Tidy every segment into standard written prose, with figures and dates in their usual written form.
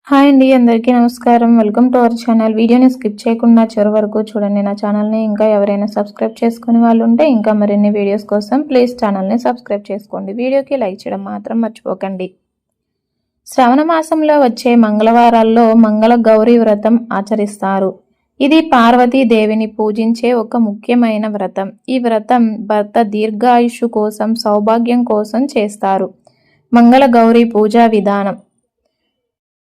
Hi అండి, అందరికీ నమస్కారం. Welcome to our channel. వీడియోని స్కిప్ చేయకుండా చివరి వరకు చూడండి. నా ఛానల్ని ఇంకా ఎవరైనా సబ్స్క్రైబ్ చేసుకునే వాళ్ళు ఉంటే ఇంకా మరిన్ని వీడియోస్ కోసం ప్లీజ్ ఛానల్ని సబ్స్క్రైబ్ చేసుకోండి. వీడియోకి లైక్ చేయడం మాత్రం మర్చిపోకండి. శ్రావణ మాసంలో వచ్చే మంగళవారాల్లో మంగళ గౌరీ వ్రతం ఆచరిస్తారు. ఇది పార్వతీదేవిని పూజించే ఒక ముఖ్యమైన వ్రతం. ఈ వ్రతం భర్త దీర్ఘాయుషు కోసం, సౌభాగ్యం కోసం చేస్తారు. మంగళ గౌరీ పూజా విధానం: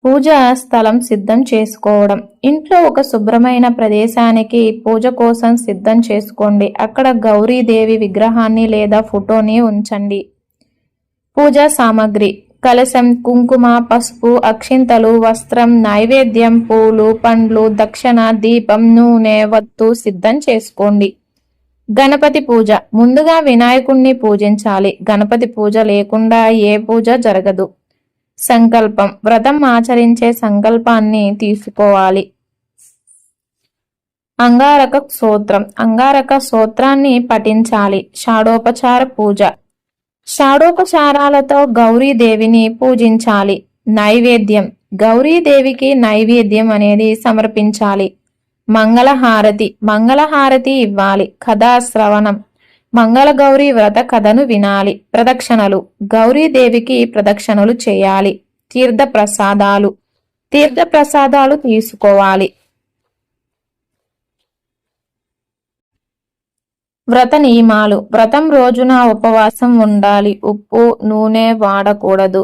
పూజా స్థలం సిద్ధం చేసుకోవడం. ఇంట్లో ఒక శుభ్రమైన ప్రదేశానికి పూజ కోసం సిద్ధం చేసుకోండి. అక్కడ గౌరీదేవి విగ్రహాన్ని లేదా ఫోటోని ఉంచండి. పూజా సామాగ్రి: కలశం, కుంకుమ, పసుపు, అక్షింతలు, వస్త్రం, నైవేద్యం, పూలు, పండ్లు, దక్షిణ, దీపం, నూనె, వత్తు సిద్ధం చేసుకోండి. గణపతి పూజ: ముందుగా వినాయకుణ్ణి పూజించాలి. గణపతి పూజ లేకుండా ఏ పూజ జరగదు. సంకల్పం: వ్రతం ఆచరించే సంకల్పాన్ని తీసుకోవాలి. అంగారక స్తోత్రం: అంగారక స్తోత్రాన్ని పఠించాలి. షాడోపచార పూజ: షాడోపచారాలతో గౌరీదేవిని పూజించాలి. నైవేద్యం: గౌరీదేవికి నైవేద్యం అనేది సమర్పించాలి. మంగళహారతి: మంగళహారతి ఇవ్వాలి. కథా శ్రవణం: మంగళగౌరి వ్రత కథను వినాలి. ప్రదక్షిణలు: గౌరీదేవికి ప్రదక్షిణలు చేయాలి. తీర్థ ప్రసాదాలు: తీర్థ ప్రసాదాలు తీసుకోవాలి. వ్రత నియమాలు: వ్రతం రోజున ఉపవాసం ఉండాలి. ఉప్పు, నూనె వాడకూడదు.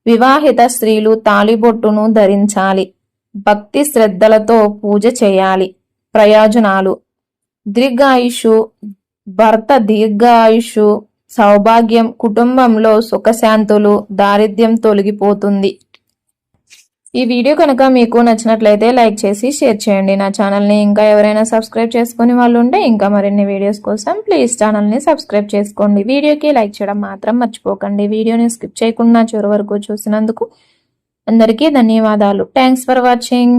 వివాహిత స్త్రీలు తాళిబొట్టును ధరించాలి. భక్తి శ్రద్ధలతో పూజ చేయాలి. ప్రయోజనాలు: దీర్ఘాయుషు, భర్త దీర్ఘాయుషు, సౌభాగ్యం, కుటుంబంలో సుఖశాంతులు, దారిద్ర్యం తొలగిపోతుంది. ఈ వీడియో కనుక మీకు నచ్చినట్లయితే లైక్ చేసి షేర్ చేయండి. నా ఛానల్ని ఇంకా ఎవరైనా సబ్స్క్రైబ్ చేసుకునే వాళ్ళు ఉంటే ఇంకా మరిన్ని వీడియోస్ కోసం ప్లీజ్ ఛానల్ని సబ్స్క్రైబ్ చేసుకోండి. వీడియోకి లైక్ చేయడం మాత్రం మర్చిపోకండి. వీడియోని స్కిప్ చేయకుండా చివరి వరకు చూసినందుకు అందరికీ ధన్యవాదాలు. Thanks for watching.